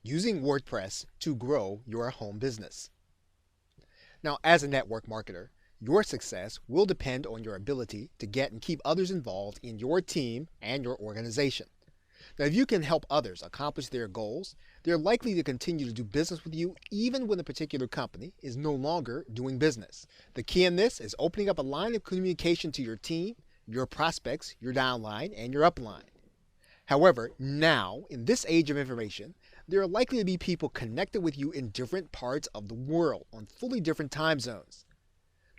using WordPress to grow your home business. Now, as a network marketer, your success will depend on your ability to get and keep others involved in your team and your organization. Now, if you can help others accomplish their goals, they're likely to continue to do business with you even when a particular company is no longer doing business. The key in this is opening up a line of communication to your team, your prospects, your downline, and your upline. However, now, in this age of information, there are likely to be people connected with you in different parts of the world on fully different time zones.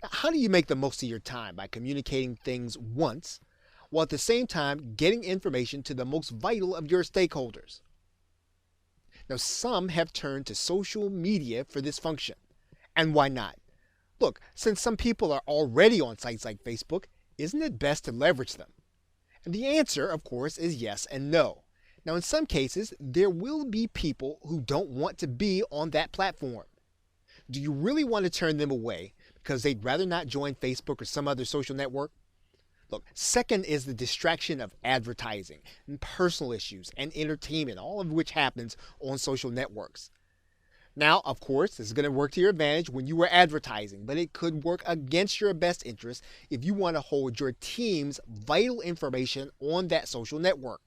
Now, how do you make the most of your time by communicating things once, while at the same time getting information to the most vital of your stakeholders? Now, some have turned to social media for this function. And why not? Look, since some people are already on sites like Facebook, isn't it best to leverage them? And the answer, of course, is yes and no. Now, in some cases, there will be people who don't want to be on that platform. Do you really want to turn them away because they'd rather not join Facebook or some other social network? Look, second is the distraction of advertising and personal issues and entertainment, all of which happens on social networks. Now, of course, this is going to work to your advantage when you are advertising, but it could work against your best interest if you want to hold your team's vital information on that social network.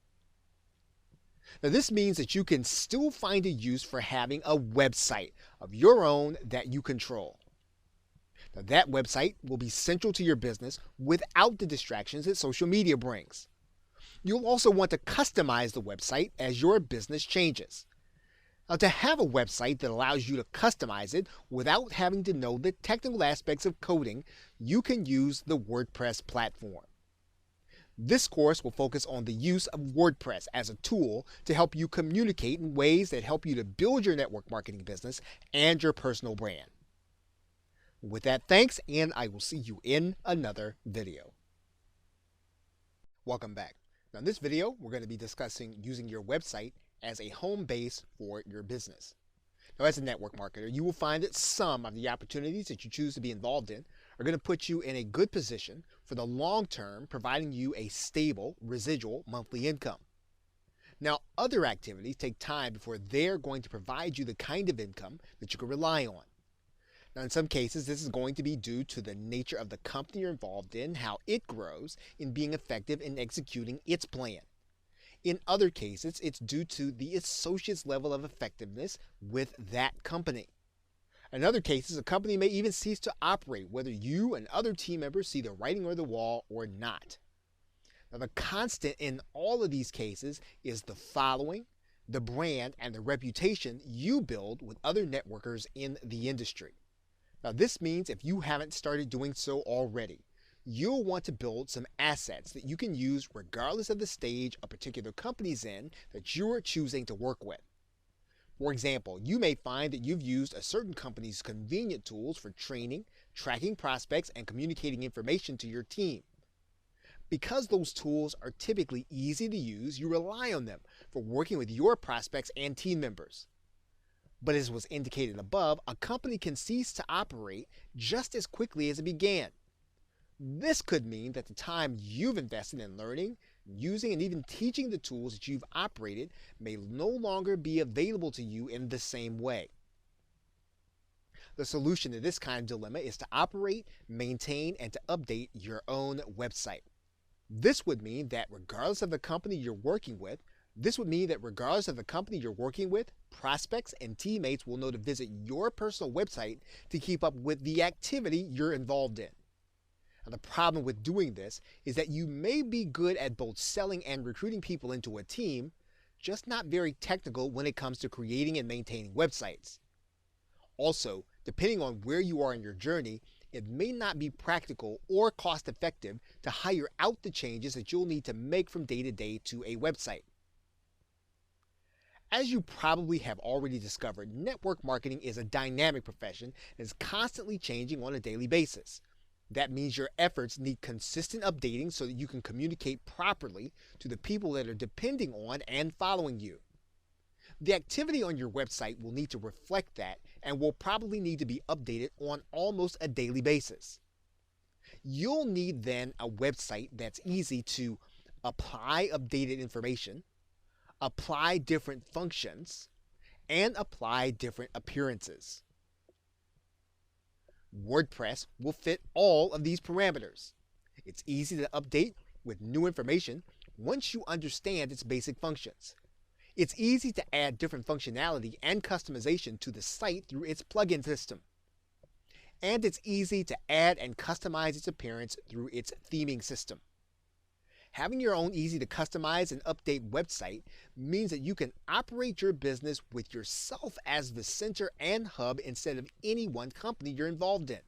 Now, this means that you can still find a use for having a website of your own that you control. Now, that website will be central to your business without the distractions that social media brings. You'll also want to customize the website as your business changes. Now, to have a website that allows you to customize it without having to know the technical aspects of coding, you can use the WordPress platform. This course will focus on the use of WordPress as a tool to help you communicate in ways that help you to build your network marketing business and your personal brand. With that, thanks, and I will see you in another video. Welcome back. Now, in this video, we're going to be discussing using your website as a home base for your business. Now, as a network marketer, you will find that some of the opportunities that you choose to be involved in are going to put you in a good position for the long term, providing you a stable residual monthly income. Now, other activities take time before they're going to provide you the kind of income that you can rely on. Now, in some cases, this is going to be due to the nature of the company you're involved in, how it grows in being effective in executing its plan. In other cases, it's due to the associate's level of effectiveness with that company. In other cases, a company may even cease to operate, whether you and other team members see the writing on the wall or not. Now, the constant in all of these cases is the following, the brand, and the reputation you build with other networkers in the industry. Now, this means if you haven't started doing so already, you'll want to build some assets that you can use regardless of the stage a particular company's in that you're choosing to work with. For example, you may find that you've used a certain company's convenient tools for training, tracking prospects, and communicating information to your team. Because those tools are typically easy to use, you rely on them for working with your prospects and team members. But as was indicated above, a company can cease to operate just as quickly as it began. This could mean that the time you've invested in learning, using, and even teaching the tools that you've operated may no longer be available to you in the same way. The solution to this kind of dilemma is to operate, maintain, and to update your own website. This would mean that regardless of the company you're working with, prospects and teammates will know to visit your personal website to keep up with the activity you're involved in. Now, the problem with doing this is that you may be good at both selling and recruiting people into a team, just not very technical when it comes to creating and maintaining websites. Also, depending on where you are in your journey, it may not be practical or cost effective to hire out the changes that you'll need to make from day to day to a website. As you probably have already discovered, network marketing is a dynamic profession that is constantly changing on a daily basis. That means your efforts need consistent updating so that you can communicate properly to the people that are depending on and following you. The activity on your website will need to reflect that and will probably need to be updated on almost a daily basis. You'll need then a website that's easy to apply updated information, apply different functions, and apply different appearances. WordPress will fit all of these parameters. It's easy to update with new information once you understand its basic functions. It's easy to add different functionality and customization to the site through its plugin system. And it's easy to add and customize its appearance through its theming system. Having your own easy to customize and update website means that you can operate your business with yourself as the center and hub instead of any one company you're involved in.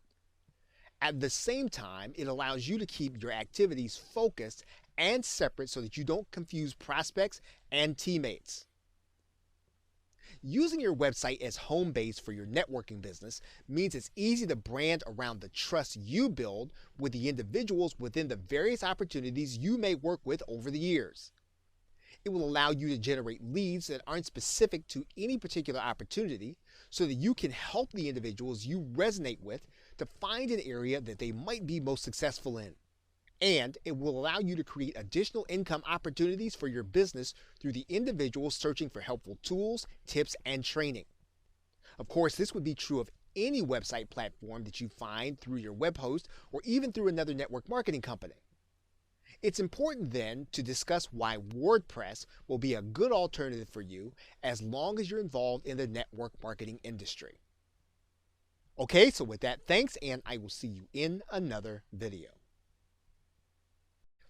At the same time, it allows you to keep your activities focused and separate so that you don't confuse prospects and teammates. Using your website as home base for your networking business means it's easy to brand around the trust you build with the individuals within the various opportunities you may work with over the years. It will allow you to generate leads that aren't specific to any particular opportunity so that you can help the individuals you resonate with to find an area that they might be most successful in. And it will allow you to create additional income opportunities for your business through the individuals searching for helpful tools, tips, and training. Of course, this would be true of any website platform that you find through your web host or even through another network marketing company. It's important then to discuss why WordPress will be a good alternative for you as long as you're involved in the network marketing industry. Okay, so with that, thanks, and I will see you in another video.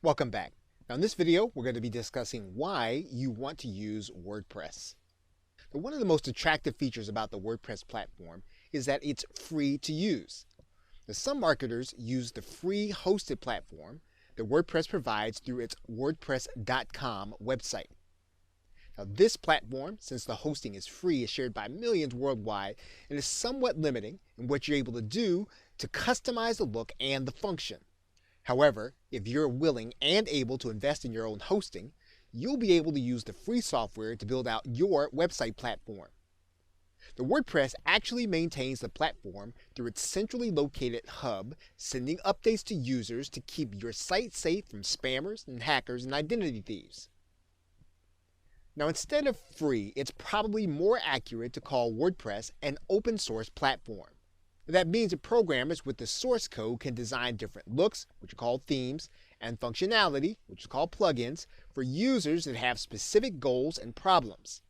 Welcome back. Now in this video, we're going to be discussing why you want to use WordPress. Now, one of the most attractive features about the WordPress platform is that it's free to use. Now, some marketers use the free hosted platform that WordPress provides through its WordPress.com website. Now, this platform, since the hosting is free, is shared by millions worldwide and is somewhat limiting in what you're able to do to customize the look and the function. However, if you're willing and able to invest in your own hosting, you'll be able to use the free software to build out your website platform. The WordPress actually maintains the platform through its centrally located hub, sending updates to users to keep your site safe from spammers and hackers and identity thieves. Now, instead of free, it's probably more accurate to call WordPress an open source platform. That means that programmers with the source code can design different looks, which are called themes, and functionality, which is called plugins, for users that have specific goals and problems.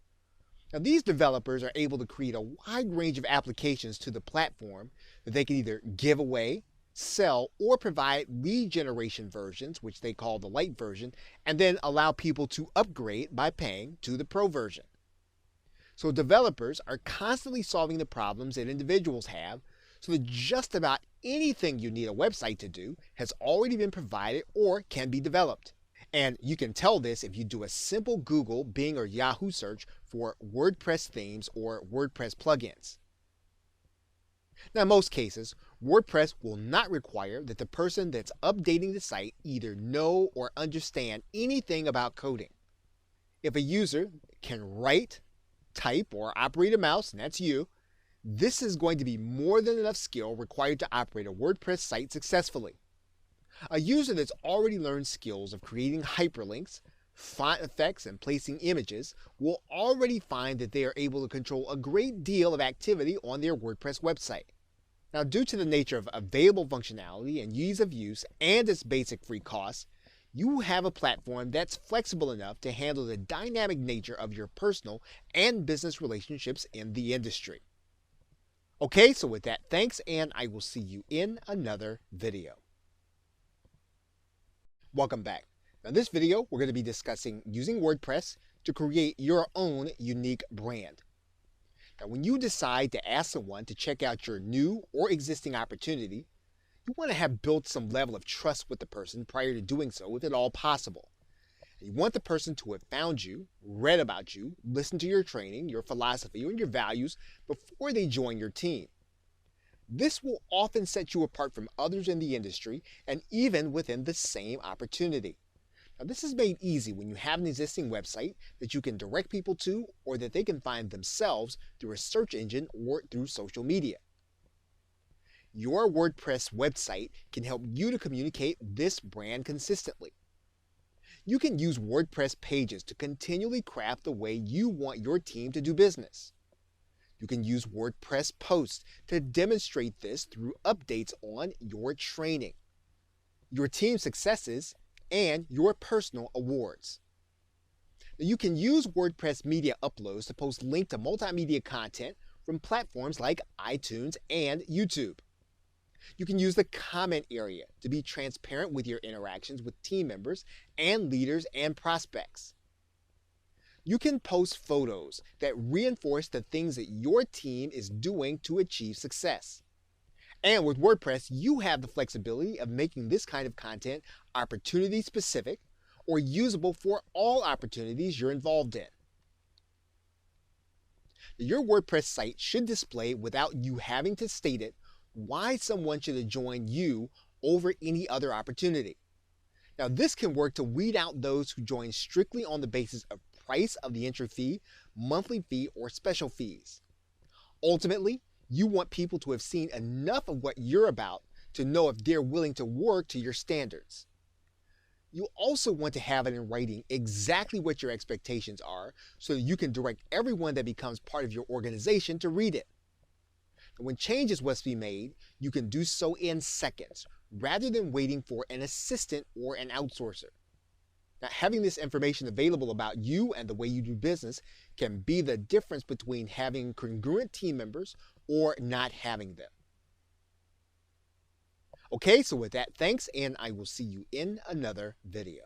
Now, these developers are able to create a wide range of applications to the platform that they can either give away, sell, or provide lead generation versions, which they call the light version, and then allow people to upgrade by paying to the pro version. So developers are constantly solving the problems that individuals have, so that just about anything you need a website to do has already been provided or can be developed. And you can tell this if you do a simple Google, Bing, or Yahoo search for WordPress themes or WordPress plugins. Now, in most cases, WordPress will not require that the person that's updating the site either know or understand anything about coding. If a user can write, type, or operate a mouse, and that's you, this is going to be more than enough skill required to operate a WordPress site successfully. A user that's already learned skills of creating hyperlinks, font effects, and placing images will already find that they are able to control a great deal of activity on their WordPress website. Now, due to the nature of available functionality and ease of use and its basic free costs, you have a platform that's flexible enough to handle the dynamic nature of your personal and business relationships in the industry. Okay, so with that, thanks, and I will see you in another video. Welcome back. Now, in this video, we're going to be discussing using WordPress to create your own unique brand. Now, when you decide to ask someone to check out your new or existing opportunity, you want to have built some level of trust with the person prior to doing so, if at all possible. You want the person to have found you, read about you, listened to your training, your philosophy, and your values before they join your team. This will often set you apart from others in the industry and even within the same opportunity. Now, this is made easy when you have an existing website that you can direct people to or that they can find themselves through a search engine or through social media. Your WordPress website can help you to communicate this brand consistently. You can use WordPress pages to continually craft the way you want your team to do business. You can use WordPress posts to demonstrate this through updates on your training, your team successes, and your personal awards. Now, you can use WordPress media uploads to post links to multimedia content from platforms like iTunes and YouTube. You can use the comment area to be transparent with your interactions with team members and leaders and prospects. You can post photos that reinforce the things that your team is doing to achieve success. And with WordPress, you have the flexibility of making this kind of content opportunity specific or usable for all opportunities you're involved in. Your WordPress site should display, without you having to state it, why someone should join you over any other opportunity. Now, this can work to weed out those who join strictly on the basis of price of the entry fee, monthly fee, or special fees. Ultimately, you want people to have seen enough of what you're about to know if they're willing to work to your standards. You also want to have it in writing exactly what your expectations are so that you can direct everyone that becomes part of your organization to read it. And when changes must be made, you can do so in seconds rather than waiting for an assistant or an outsourcer. Now, having this information available about you and the way you do business can be the difference between having congruent team members or not having them. Okay, so with that, thanks, and I will see you in another video.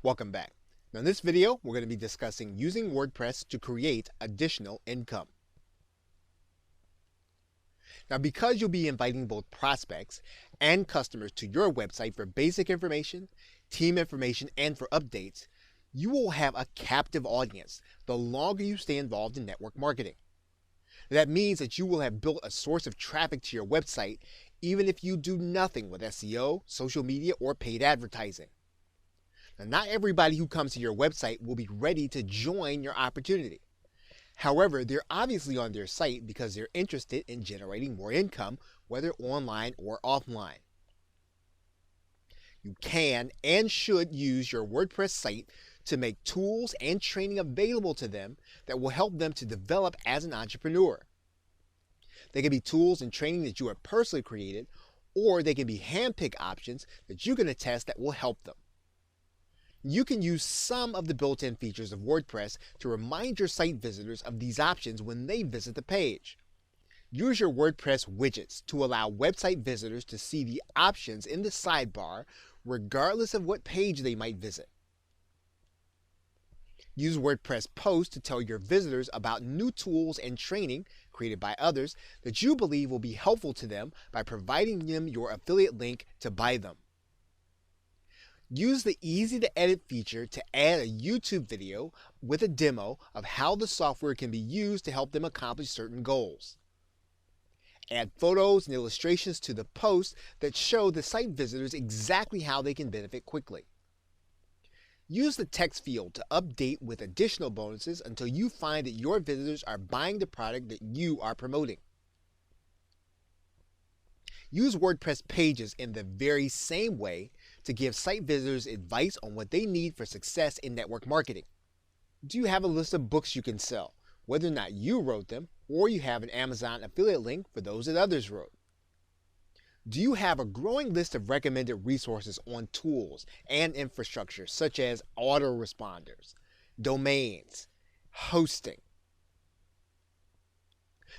Welcome back. Now in this video, we're going to be discussing using WordPress to create additional income. Now, because you'll be inviting both prospects and customers to your website for basic information, team information, and for updates, you will have a captive audience the longer you stay involved in network marketing. That means that you will have built a source of traffic to your website even if you do nothing with SEO, social media, or paid advertising. Now, not everybody who comes to your website will be ready to join your opportunity. However, they're obviously on their site because they're interested in generating more income, whether online or offline. You can and should use your WordPress site to make tools and training available to them that will help them to develop as an entrepreneur. They can be tools and training that you have personally created, or they can be hand-picked options that you can test that will help them. You can use some of the built-in features of WordPress to remind your site visitors of these options when they visit the page. Use your WordPress widgets to allow website visitors to see the options in the sidebar regardless of what page they might visit. Use WordPress posts to tell your visitors about new tools and training created by others that you believe will be helpful to them by providing them your affiliate link to buy them. Use the easy to edit feature to add a YouTube video with a demo of how the software can be used to help them accomplish certain goals. Add photos and illustrations to the post that show the site visitors exactly how they can benefit quickly. Use the text field to update with additional bonuses until you find that your visitors are buying the product that you are promoting. Use WordPress pages in the very same way to give site visitors advice on what they need for success in network marketing. Do you have a list of books you can sell, whether or not you wrote them, or you have an Amazon affiliate link for those that others wrote? Do you have a growing list of recommended resources on tools and infrastructure such as autoresponders, domains, hosting?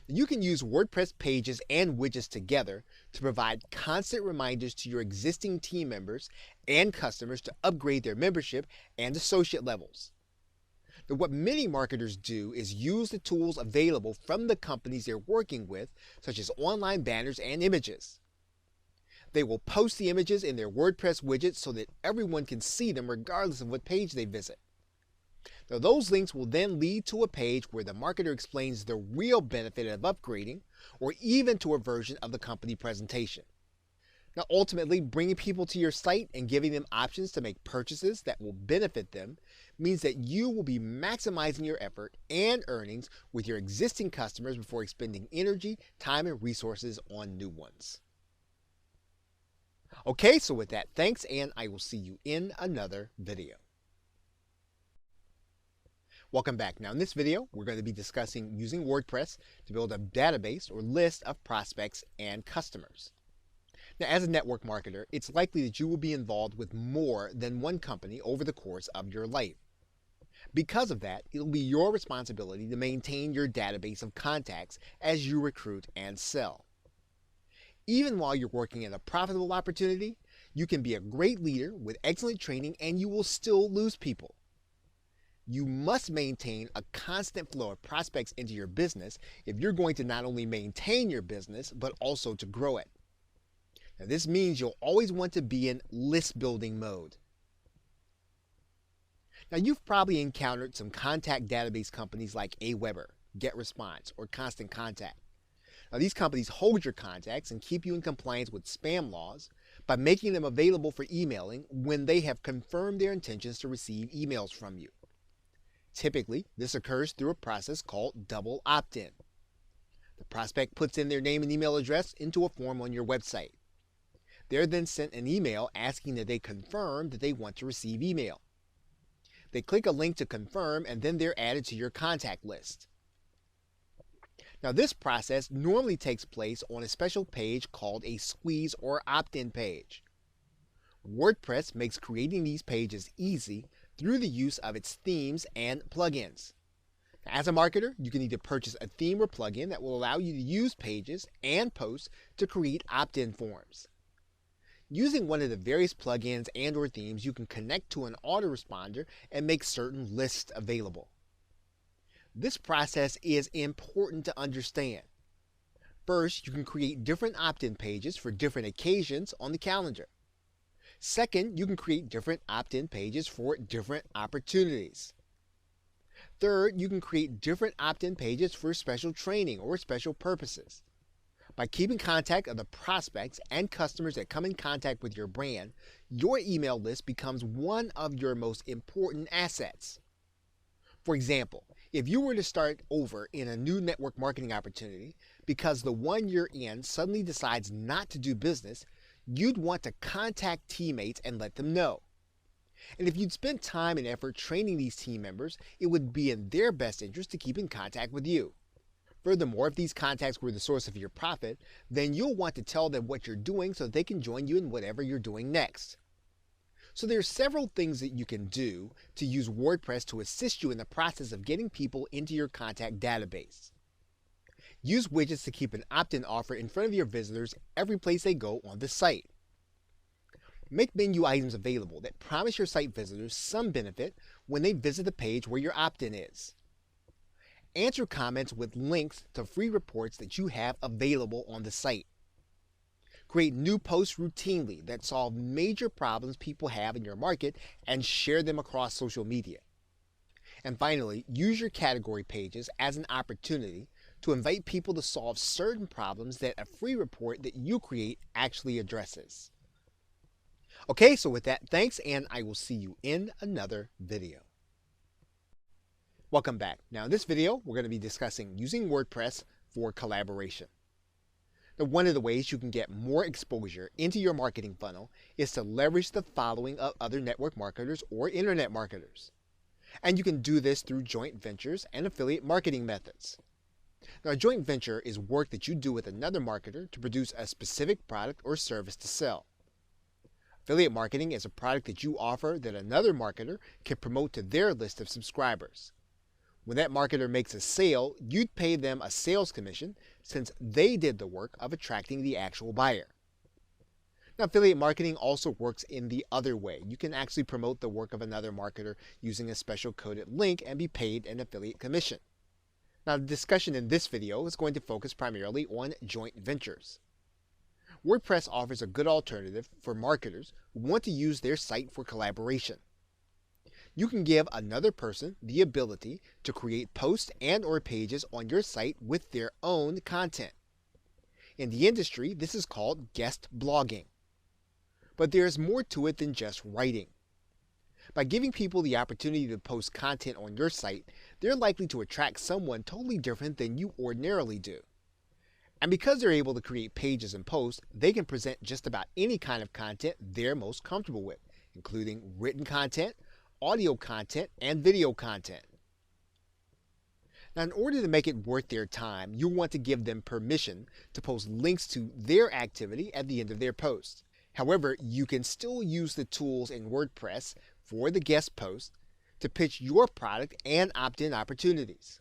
You can use WordPress pages and widgets together to provide constant reminders to your existing team members and customers to upgrade their membership and associate levels. Now, what many marketers do is use the tools available from the companies they're working with, such as online banners and images. They will post the images in their WordPress widgets so that everyone can see them regardless of what page they visit. Now, those links will then lead to a page where the marketer explains the real benefit of upgrading, or even to a version of the company presentation. Now, ultimately, bringing people to your site and giving them options to make purchases that will benefit them means that you will be maximizing your effort and earnings with your existing customers before expending energy, time, and resources on new ones. Okay, so with that, thanks, and I will see you in another video. Welcome back. Now in this video, we're going to be discussing using WordPress to build a database or list of prospects and customers. Now as a network marketer, it's likely that you will be involved with more than one company over the course of your life. Because of that, it'll be your responsibility to maintain your database of contacts as you recruit and sell. Even while you're working in a profitable opportunity, you can be a great leader with excellent training and you will still lose people. You must maintain a constant flow of prospects into your business if you're going to not only maintain your business, but also to grow it. Now, this means you'll always want to be in list building mode. Now, you've probably encountered some contact database companies like Aweber, GetResponse, or Constant Contact. Now, these companies hold your contacts and keep you in compliance with spam laws by making them available for emailing when they have confirmed their intentions to receive emails from you. Typically, this occurs through a process called double opt-in. The prospect puts in their name and email address into a form on your website. They're then sent an email asking that they confirm that they want to receive email. They click a link to confirm and then they're added to your contact list. Now this process normally takes place on a special page called a squeeze or opt-in page. WordPress makes creating these pages easy through the use of its themes and plugins. As a marketer, you can either purchase a theme or plugin that will allow you to use pages and posts to create opt-in forms. Using one of the various plugins and or themes, you can connect to an autoresponder and make certain lists available. This process is important to understand. First, you can create different opt-in pages for different occasions on the calendar. Second, you can create different opt-in pages for different opportunities. Third, you can create different opt-in pages for special training or special purposes. By keeping contact of the prospects and customers that come in contact with your brand, your email list becomes one of your most important assets. For example, if you were to start over in a new network marketing opportunity because the one you're in suddenly decides not to do business, you'd want to contact teammates and let them know. And if you'd spent time and effort training these team members, it would be in their best interest to keep in contact with you. Furthermore, if these contacts were the source of your profit, then you'll want to tell them what you're doing so they can join you in whatever you're doing next. So there are several things that you can do to use WordPress to assist you in the process of getting people into your contact database. Use widgets to keep an opt-in offer in front of your visitors every place they go on the site. Make menu items available that promise your site visitors some benefit when they visit the page where your opt-in is. Answer comments with links to free reports that you have available on the site. Create new posts routinely that solve major problems people have in your market and share them across social media. And finally, use your category pages as an opportunity to invite people to solve certain problems that a free report that you create actually addresses. Okay, so with that, thanks, and I will see you in another video. Welcome back. Now in this video, we're going to be discussing using WordPress for collaboration. Now, one of the ways you can get more exposure into your marketing funnel is to leverage the following of other network marketers or internet marketers. And you can do this through joint ventures and affiliate marketing methods. Now, a joint venture is work that you do with another marketer to produce a specific product or service to sell. Affiliate marketing is a product that you offer that another marketer can promote to their list of subscribers. When that marketer makes a sale, you'd pay them a sales commission since they did the work of attracting the actual buyer. Now, affiliate marketing also works in the other way. You can actually promote the work of another marketer using a special coded link and be paid an affiliate commission. Now, the discussion in this video is going to focus primarily on joint ventures. WordPress offers a good alternative for marketers who want to use their site for collaboration. You can give another person the ability to create posts and or pages on your site with their own content. In the industry, this is called guest blogging. But there's more to it than just writing. By giving people the opportunity to post content on your site, they're likely to attract someone totally different than you ordinarily do. And because they're able to create pages and posts, they can present just about any kind of content they're most comfortable with, including written content, audio content, and video content. Now, in order to make it worth their time, you'll want to give them permission to post links to their activity at the end of their post. However, you can still use the tools in WordPress for the guest post to pitch your product and opt-in opportunities.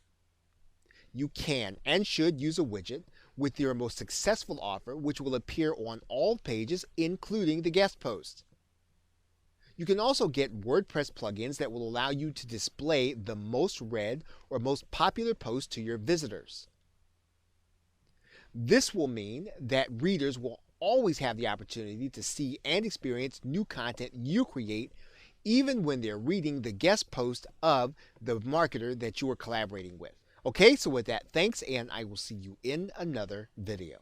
You can and should use a widget with your most successful offer, which will appear on all pages, including the guest post. You can also get WordPress plugins that will allow you to display the most read or most popular posts to your visitors. This will mean that readers will always have the opportunity to see and experience new content you create, even when they're reading the guest post of the marketer that you are collaborating with. Okay, so with that, thanks, and I will see you in another video.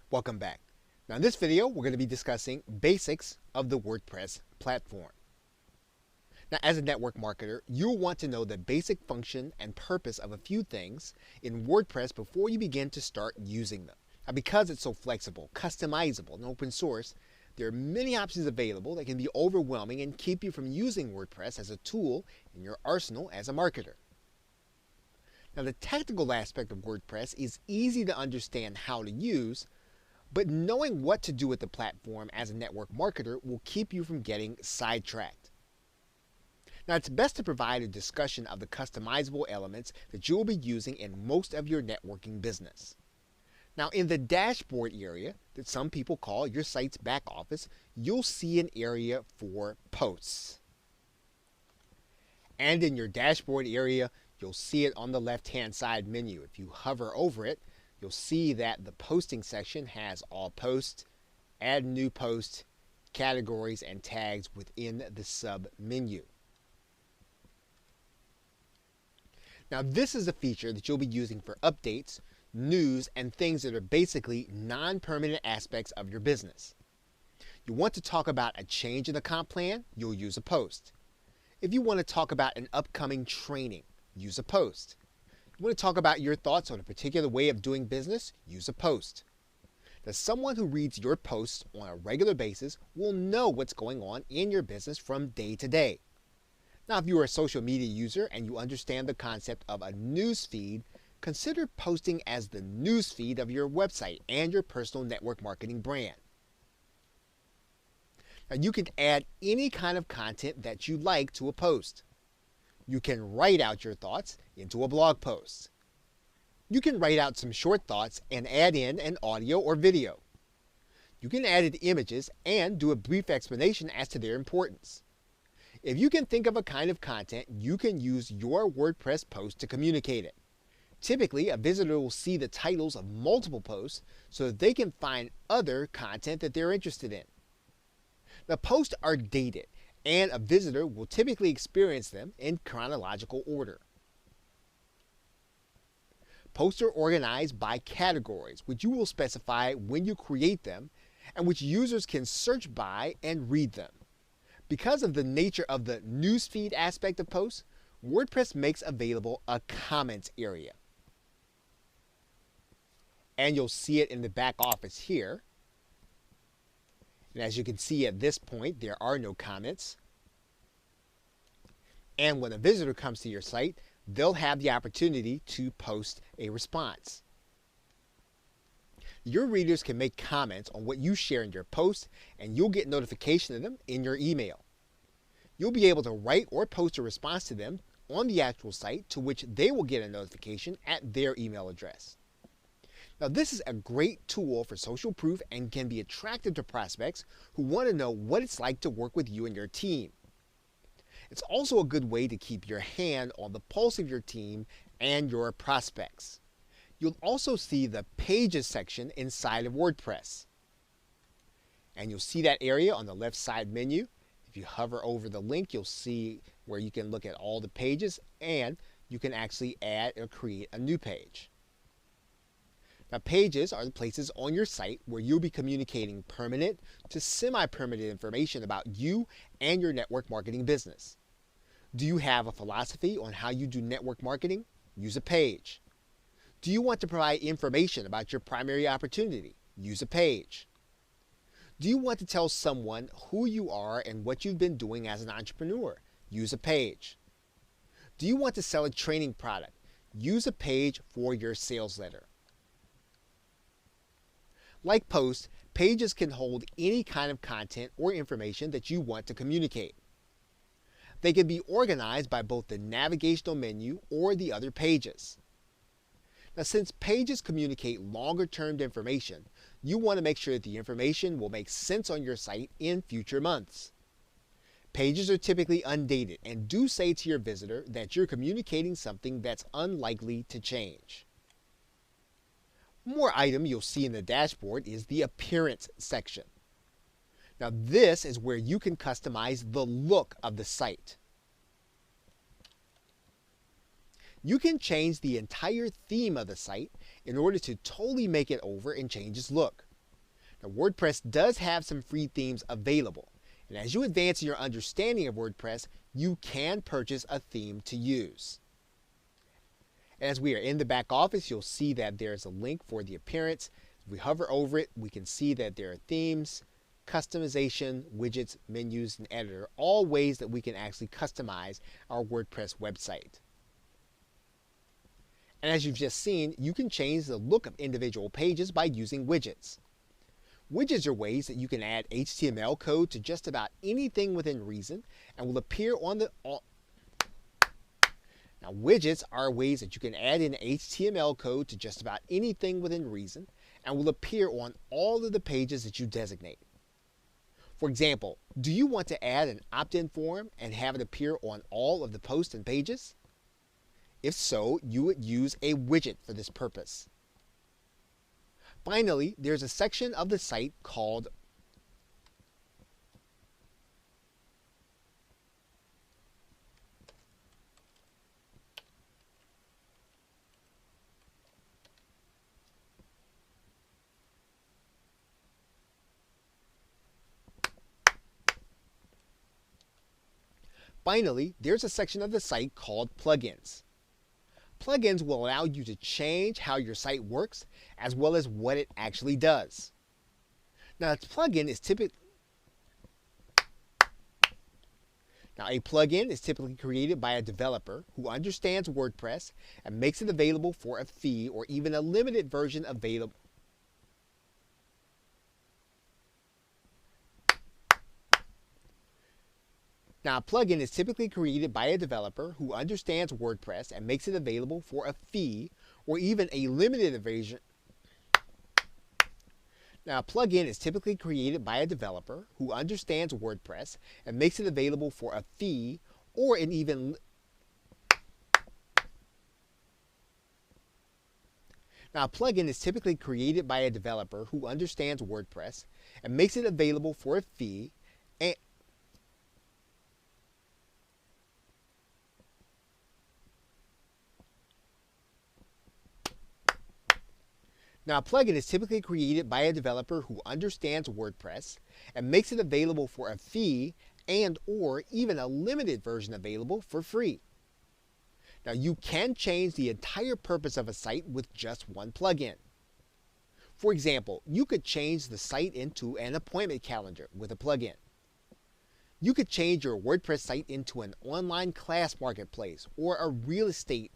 Welcome back. Now in this video, we're going to be discussing basics of the WordPress platform. Now as a network marketer, you'll want to know the basic function and purpose of a few things in WordPress before you begin to start using them. Now because it's so flexible, customizable, and open source, there are many options available that can be overwhelming and keep you from using WordPress as a tool in your arsenal as a marketer. Now the technical aspect of WordPress is easy to understand how to use, but knowing what to do with the platform as a network marketer will keep you from getting sidetracked. Now it's best to provide a discussion of the customizable elements that you will be using in most of your networking business. Now in the dashboard area, that some people call your site's back office, you'll see an area for posts. And in your dashboard area, you'll see it on the left-hand side menu. If you hover over it, you'll see that the posting section has all posts, add new post, categories, and tags within the sub-menu. Now this is a feature that you'll be using for updates, news, and things that are basically non-permanent aspects of your business. You want to talk about a change in the comp plan, you'll use a post. If you want to talk about an upcoming training, use a post. You want to talk about your thoughts on a particular way of doing business, use a post. Now, someone who reads your posts on a regular basis will know what's going on in your business from day to day. Now, if you are a social media user and you understand the concept of a news feed, consider posting as the news feed of your website and your personal network marketing brand. Now, you can add any kind of content that you like to a post. You can write out your thoughts into a blog post. You can write out some short thoughts and add in an audio or video. You can add in images and do a brief explanation as to their importance. If you can think of a kind of content, you can use your WordPress post to communicate it. Typically, a visitor will see the titles of multiple posts so that they can find other content that they're interested in. The posts are dated, and a visitor will typically experience them in chronological order. Posts are organized by categories, which you will specify when you create them, and which users can search by and read them. Because of the nature of the newsfeed aspect of posts, WordPress makes available a comments area. And you'll see it in the back office here. And as you can see at this point, there are no comments. And when a visitor comes to your site, they'll have the opportunity to post a response. Your readers can make comments on what you share in your post, and you'll get notification of them in your email. You'll be able to write or post a response to them on the actual site, to which they will get a notification at their email address. Now, this is a great tool for social proof and can be attractive to prospects who want to know what it's like to work with you and your team. It's also a good way to keep your hand on the pulse of your team and your prospects. You'll also see the Pages section inside of WordPress. And you'll see that area on the left side menu. If you hover over the link, you'll see where you can look at all the pages, and you can actually add or create a new page. Now, pages are the places on your site where you'll be communicating permanent to semi-permanent information about you and your network marketing business. Do you have a philosophy on how you do network marketing? Use a page. Do you want to provide information about your primary opportunity? Use a page. Do you want to tell someone who you are and what you've been doing as an entrepreneur? Use a page. Do you want to sell a training product? use a page for your sales letter. Like posts, pages can hold any kind of content or information that you want to communicate. They can be organized by both the navigational menu or the other pages. Now, since pages communicate longer-term information, you want to make sure that the information will make sense on your site in future months. Pages are typically undated and do say to your visitor that you're communicating something that's unlikely to change. One more item you'll see in the dashboard is the Appearance section. Now, this is where you can customize the look of the site. You can change the entire theme of the site in order to totally make it over and change its look. Now, WordPress does have some free themes available, and as you advance in your understanding of WordPress, you can purchase a theme to use. As we are in the back office, you'll see that there's a link for the appearance. If we hover over it, we can see that there are themes, customization, widgets, menus, and editor, all ways that we can actually customize our WordPress website. And as you've just seen, you can change the look of individual pages by using widgets. Widgets are ways that you can add HTML code to just about anything within reason and will appear on the... Now, widgets are ways that you can add in HTML code to just about anything within reason and will appear on all of the pages that you designate. For example, do you want to add an opt-in form and have it appear on all of the posts and pages? If so, you would use a widget for this purpose. Finally, there's a section of the site called plugins. Plugins will allow you to change how your site works as well as what it actually does. Now, a plugin is typically created by a developer who understands WordPress and makes it available for a fee or even a limited version available. Now, a plugin is typically created by a developer who understands WordPress and makes it available for a fee or even a limited version. Now, a plugin is typically created by a developer who understands WordPress and makes it available for a fee or an even Now, a plugin is typically created by a developer who understands WordPress and makes it available for a fee and Now, a plugin is typically created by a developer who understands WordPress and makes it available for a fee and or even a limited version available for free. Now, you can change the entire purpose of a site with just one plugin. For example, you could change the site into an appointment calendar with a plugin. You could change your WordPress site into an online class marketplace or a real estate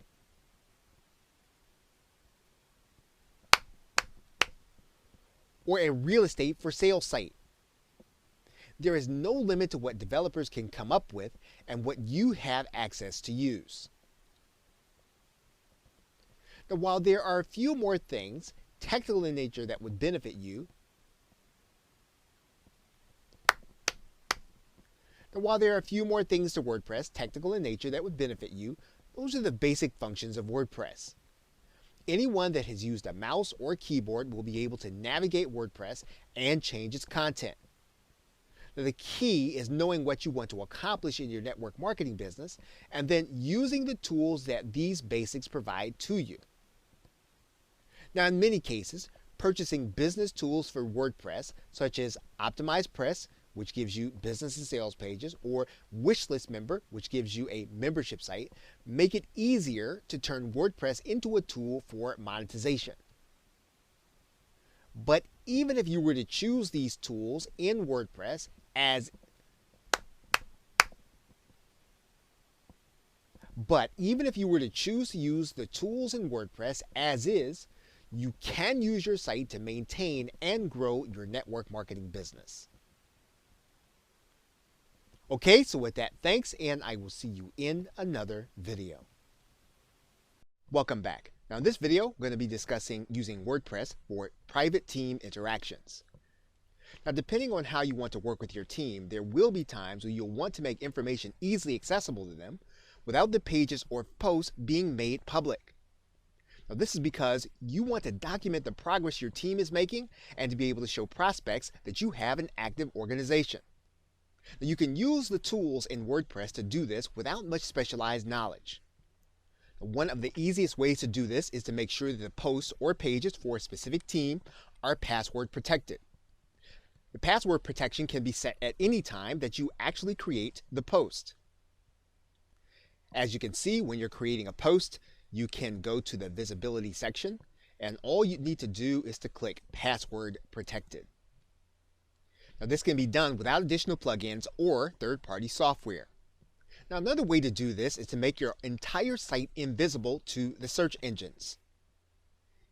for sale site. There is no limit to what developers can come up with and what you have access to use. Now, while there are a few more things technical in nature that would benefit you, those are the basic functions of WordPress. Anyone that has used a mouse or keyboard will be able to navigate WordPress and change its content. Now, the key is knowing what you want to accomplish in your network marketing business and then using the tools that these basics provide to you. Now, in many cases, purchasing business tools for WordPress, such as OptimizePress, which gives you business and sales pages, or Wishlist Member, which gives you a membership site, make it easier to turn WordPress into a tool for monetization. But even if you were to choose these tools in WordPress as But even if you were to choose to use the tools in WordPress as is, you can use your site to maintain and grow your network marketing business. Okay, so with that, thanks, and I will see you in another video. Welcome back. Now in this video, we're going to be discussing using WordPress for private team interactions. Now depending on how you want to work with your team, there will be times when you'll want to make information easily accessible to them without the pages or posts being made public. Now this is because you want to document the progress your team is making and to be able to show prospects that you have an active organization. Now you can use the tools in WordPress to do this without much specialized knowledge. One of the easiest ways to do this is to make sure that the posts or pages for a specific team are password protected. The password protection can be set at any time that you actually create the post. As you can see, when you're creating a post, you can go to the visibility section, and all you need to do is to click password protected. Now this can be done without additional plugins or third-party software. Now another way to do this is to make your entire site invisible to the search engines.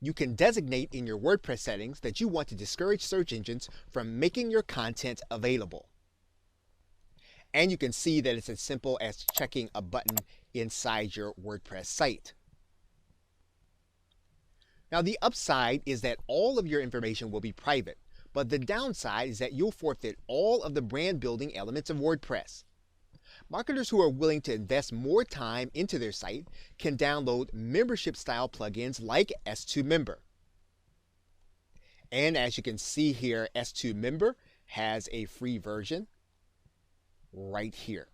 You can designate in your WordPress settings that you want to discourage search engines from making your content available. And you can see that it's as simple as checking a button inside your WordPress site. Now the upside is that all of your information will be private, but the downside is that you'll forfeit all of the brand building elements of WordPress. Marketers who are willing to invest more time into their site can download membership-style plugins like S2 Member. And as you can see here, S2 Member has a free version right here.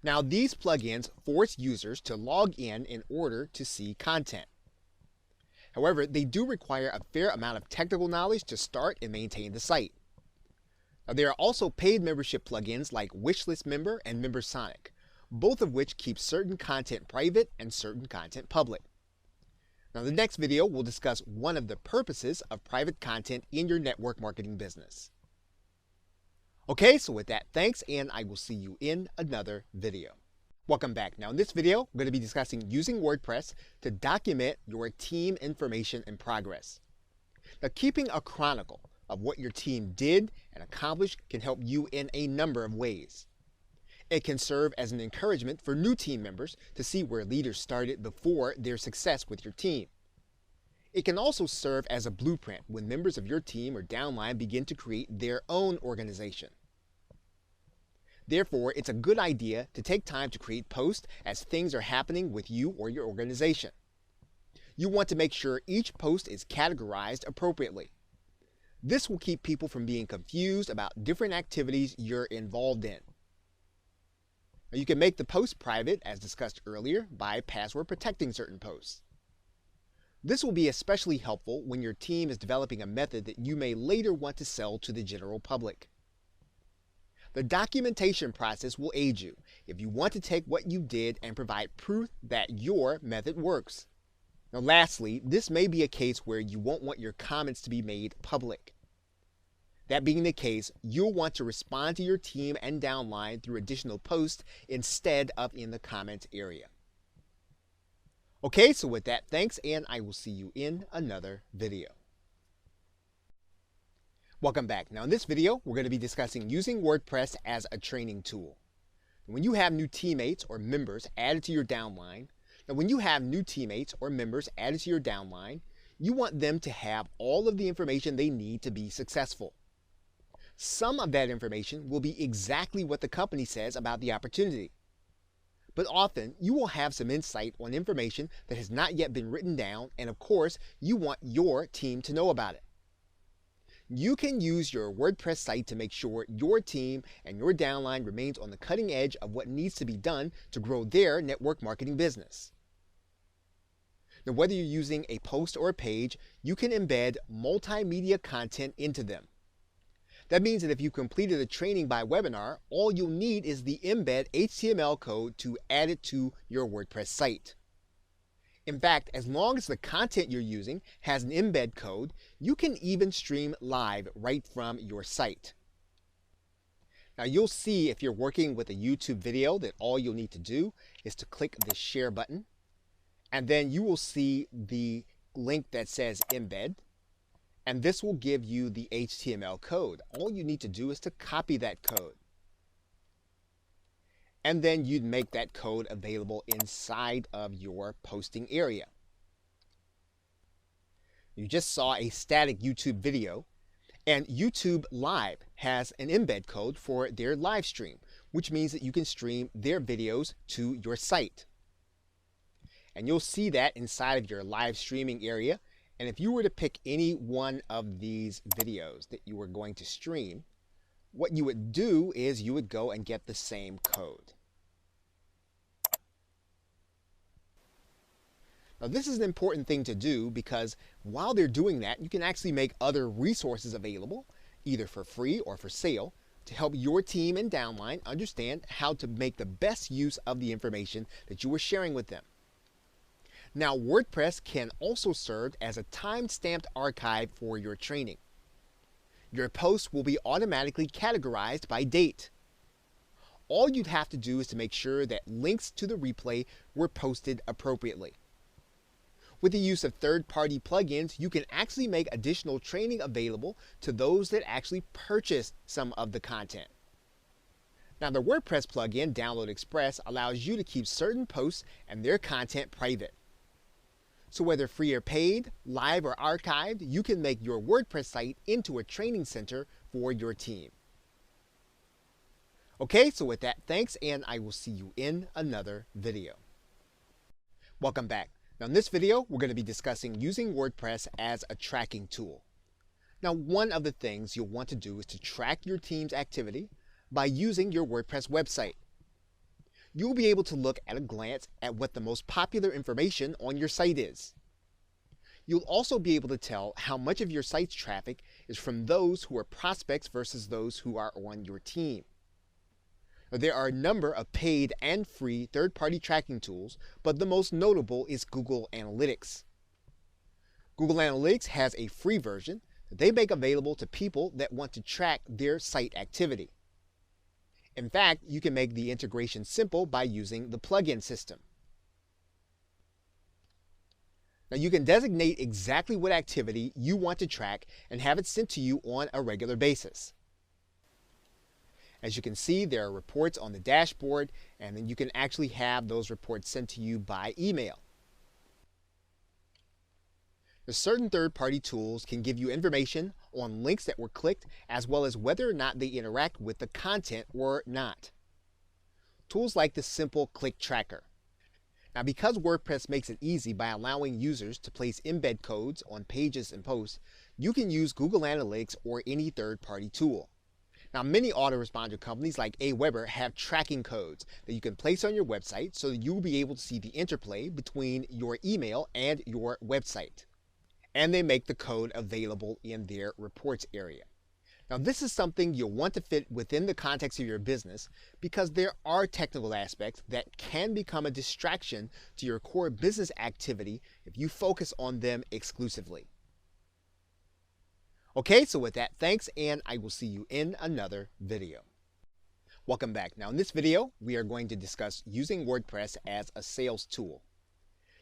Now these plugins force users to log in order to see content. However, they do require a fair amount of technical knowledge to start and maintain the site. Now, there are also paid membership plugins like Wishlist Member and MemberSonic, both of which keep certain content private and certain content public. Now, the next video will discuss one of the purposes of private content in your network marketing business. Okay, so with that, thanks, and I will see you in another video. Welcome back. Now in this video, we're going to be discussing using WordPress to document your team information and progress. Now keeping a chronicle of what your team did and accomplished can help you in a number of ways. It can serve as an encouragement for new team members to see where leaders started before their success with your team. It can also serve as a blueprint when members of your team or downline begin to create their own organization. Therefore, it's a good idea to take time to create posts as things are happening with you or your organization. You want to make sure each post is categorized appropriately. This will keep people from being confused about different activities you're involved in. Now, you can make the post private, as discussed earlier, by password protecting certain posts. This will be especially helpful when your team is developing a method that you may later want to sell to the general public. The documentation process will aid you if you want to take what you did and provide proof that your method works. Now lastly, this may be a case where you won't want your comments to be made public. That being the case, you'll want to respond to your team and downline through additional posts instead of in the comments area. Okay, so with that, thanks, and I will see you in another video. Welcome back. Now in this video, we're going to be discussing using WordPress as a training tool. When you have new teammates or members added to your downline, you want them to have all of the information they need to be successful. Some of that information will be exactly what the company says about the opportunity. But often, you will have some insight on information that has not yet been written down, and of course, you want your team to know about it. You can use your WordPress site to make sure your team and your downline remains on the cutting edge of what needs to be done to grow their network marketing business. Now, whether you're using a post or a page, you can embed multimedia content into them. That means that if you completed a training by webinar, all you'll need is the embed HTML code to add it to your WordPress site. In fact, as long as the content you're using has an embed code, you can even stream live right from your site. Now you'll see if you're working with a YouTube video that all you'll need to do is to click the share button, and then you will see the link that says embed, and this will give you the HTML code. All you need to do is to copy that code, and then you'd make that code available inside of your posting area. You just saw a static YouTube video, and YouTube Live has an embed code for their live stream, which means that you can stream their videos to your site. And you'll see that inside of your live streaming area. And if you were to pick any one of these videos that you were going to stream, what you would do is you would go and get the same code. Now this is an important thing to do because while they're doing that, you can actually make other resources available, either for free or for sale, to help your team and downline understand how to make the best use of the information that you are sharing with them. Now WordPress can also serve as a time-stamped archive for your training. Your posts will be automatically categorized by date. All you'd have to do is to make sure that links to the replay were posted appropriately. With the use of third-party plugins, you can actually make additional training available to those that actually purchase some of the content. Now, the WordPress plugin, Download Express, allows you to keep certain posts and their content private. So whether free or paid, live or archived, you can make your WordPress site into a training center for your team. Okay, so with that, thanks, and I will see you in another video. Welcome back. Now in this video, we're going to be discussing using WordPress as a tracking tool. Now one of the things you'll want to do is to track your team's activity by using your WordPress website. You'll be able to look at a glance at what the most popular information on your site is. You'll also be able to tell how much of your site's traffic is from those who are prospects versus those who are on your team. There are a number of paid and free third-party tracking tools, but the most notable is Google Analytics. Google Analytics has a free version that they make available to people that want to track their site activity. In fact, you can make the integration simple by using the plugin system. Now you can designate exactly what activity you want to track and have it sent to you on a regular basis. As you can see, there are reports on the dashboard, and then you can actually have those reports sent to you by email. Certain third-party tools can give you information on links that were clicked, as well as whether or not they interact with the content or not. Tools like the simple click tracker. Now because WordPress makes it easy by allowing users to place embed codes on pages and posts, you can use Google Analytics or any third-party tool. Now, many autoresponder companies like Aweber have tracking codes that you can place on your website so that you'll be able to see the interplay between your email and your website. And they make the code available in their reports area. Now, this is something you'll want to fit within the context of your business because there are technical aspects that can become a distraction to your core business activity if you focus on them exclusively. Okay, so with that, thanks, and I will see you in another video. Welcome back. Now in this video, we are going to discuss using WordPress as a sales tool.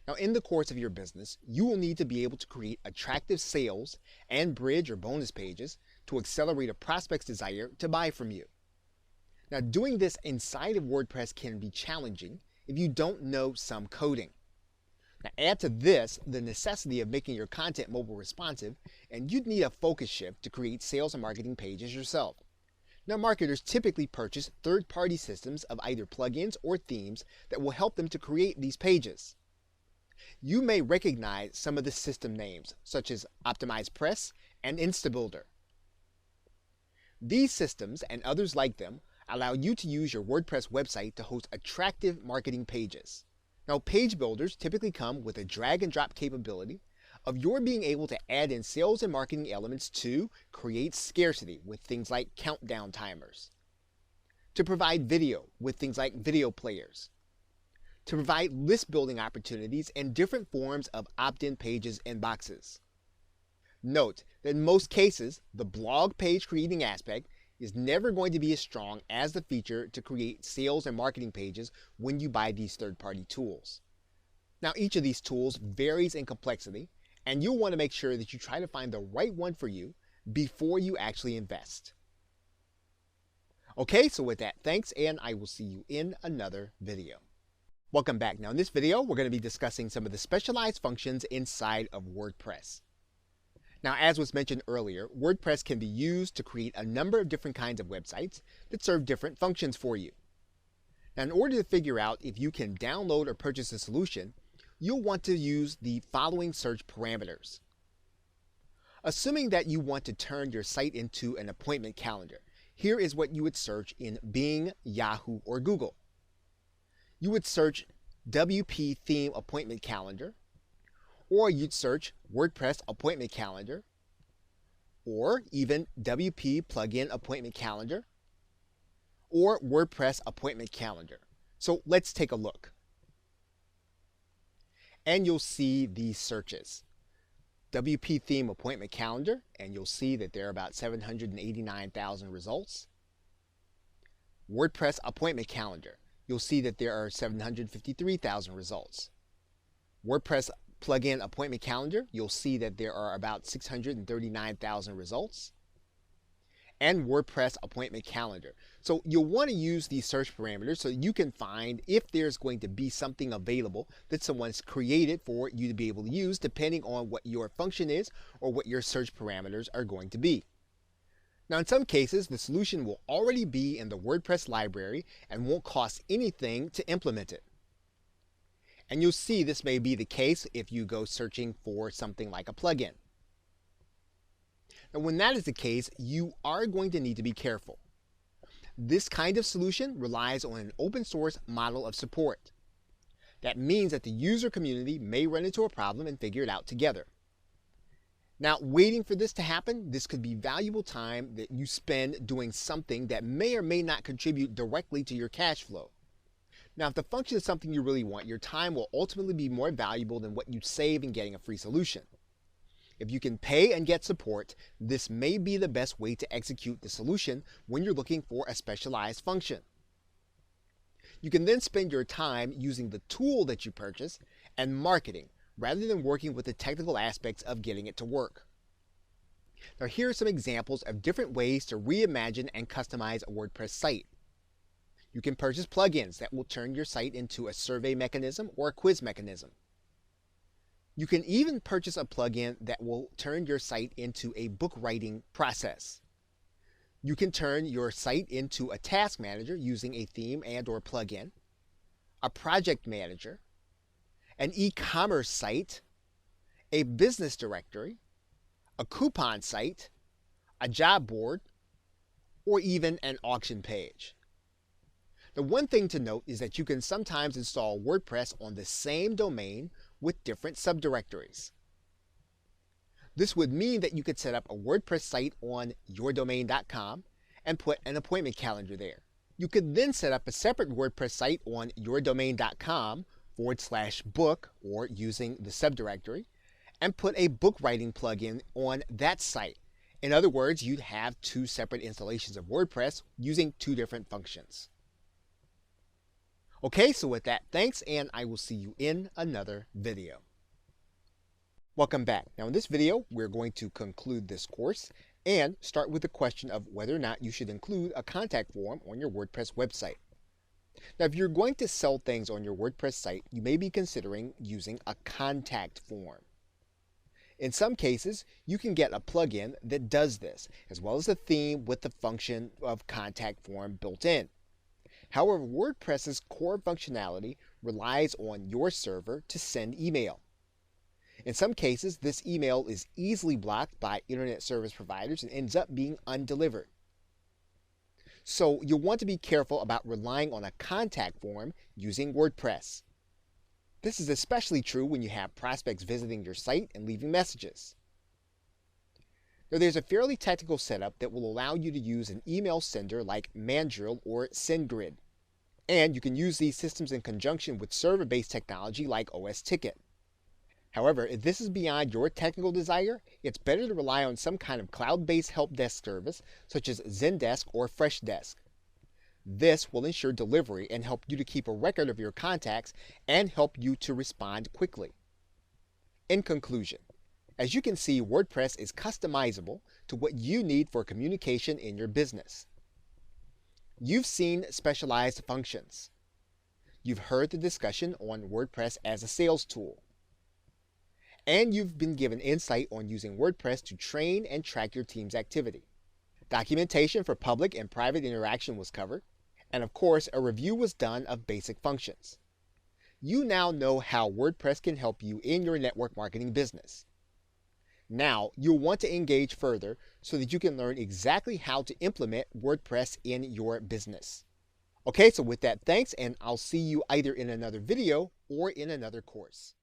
Now in the course of your business, you will need to be able to create attractive sales and bridge or bonus pages to accelerate a prospect's desire to buy from you. Now doing this inside of WordPress can be challenging if you don't know some coding. Now add to this the necessity of making your content mobile responsive, and you'd need a focus shift to create sales and marketing pages yourself. Now marketers typically purchase third-party systems of either plugins or themes that will help them to create these pages. You may recognize some of the system names, such as OptimizePress and InstaBuilder. These systems and others like them allow you to use your WordPress website to host attractive marketing pages. Now, page builders typically come with a drag and drop capability of your being able to add in sales and marketing elements to create scarcity with things like countdown timers, to provide video with things like video players, to provide list building opportunities and different forms of opt-in pages and boxes. Note that in most cases, the blog page creating aspect is never going to be as strong as the feature to create sales and marketing pages when you buy these third-party tools. Now, each of these tools varies in complexity, and you'll want to make sure that you try to find the right one for you before you actually invest. Okay, so with that, thanks, and I will see you in another video. Welcome back. Now in this video, we're going to be discussing some of the specialized functions inside of WordPress. Now, as was mentioned earlier, WordPress can be used to create a number of different kinds of websites that serve different functions for you. Now, in order to figure out if you can download or purchase a solution, you'll want to use the following search parameters. Assuming that you want to turn your site into an appointment calendar, here is what you would search in Bing, Yahoo, or Google. You would search WP Theme Appointment Calendar, or you'd search WordPress Appointment Calendar, or even WP Plugin Appointment Calendar, or WordPress Appointment Calendar. So let's take a look. And you'll see these searches. WP Theme Appointment Calendar, and you'll see that there are about 789,000 results. WordPress Appointment Calendar, you'll see that there are 753,000 results. WordPress Plugin Appointment Calendar, you'll see that there are about 639,000 results. And WordPress Appointment Calendar. So you'll want to use these search parameters so you can find if there's going to be something available that someone's created for you to be able to use depending on what your function is or what your search parameters are going to be. Now in some cases, the solution will already be in the WordPress library and won't cost anything to implement it. And you'll see this may be the case if you go searching for something like a plugin. Now, when that is the case, you are going to need to be careful. This kind of solution relies on an open source model of support. That means that the user community may run into a problem and figure it out together. Now, waiting for this to happen, this could be valuable time that you spend doing something that may or may not contribute directly to your cash flow. Now, if the function is something you really want, your time will ultimately be more valuable than what you save in getting a free solution. If you can pay and get support, this may be the best way to execute the solution when you're looking for a specialized function. You can then spend your time using the tool that you purchase and marketing, rather than working with the technical aspects of getting it to work. Now, here are some examples of different ways to reimagine and customize a WordPress site. You can purchase plugins that will turn your site into a survey mechanism or a quiz mechanism. You can even purchase a plugin that will turn your site into a book writing process. You can turn your site into a task manager using a theme and/or plugin, a project manager, an e-commerce site, a business directory, a coupon site, a job board, or even an auction page. The one thing to note is that you can sometimes install WordPress on the same domain with different subdirectories. This would mean that you could set up a WordPress site on yourdomain.com and put an appointment calendar there. You could then set up a separate WordPress site on yourdomain.com/book, or using the subdirectory, and put a book writing plugin on that site. In other words, you'd have two separate installations of WordPress using two different functions. Okay, so with that, thanks, and I will see you in another video. Welcome back. Now in this video, we're going to conclude this course and start with the question of whether or not you should include a contact form on your WordPress website. Now, if you're going to sell things on your WordPress site, you may be considering using a contact form. In some cases, you can get a plugin that does this, as well as a theme with the function of contact form built in. However, WordPress's core functionality relies on your server to send email. In some cases, this email is easily blocked by internet service providers and ends up being undelivered. So you'll want to be careful about relying on a contact form using WordPress. This is especially true when you have prospects visiting your site and leaving messages. Now, there's a fairly technical setup that will allow you to use an email sender like Mandrill or SendGrid. And you can use these systems in conjunction with server-based technology like OS Ticket. However, if this is beyond your technical desire, it's better to rely on some kind of cloud-based help desk service such as Zendesk or Freshdesk. This will ensure delivery and help you to keep a record of your contacts and help you to respond quickly. In conclusion, as you can see, WordPress is customizable to what you need for communication in your business. You've seen specialized functions. You've heard the discussion on WordPress as a sales tool. And you've been given insight on using WordPress to train and track your team's activity. Documentation for public and private interaction was covered. And of course, a review was done of basic functions. You now know how WordPress can help you in your network marketing business. Now, you'll want to engage further so that you can learn exactly how to implement WordPress in your business. Okay, so with that, thanks, and I'll see you either in another video or in another course.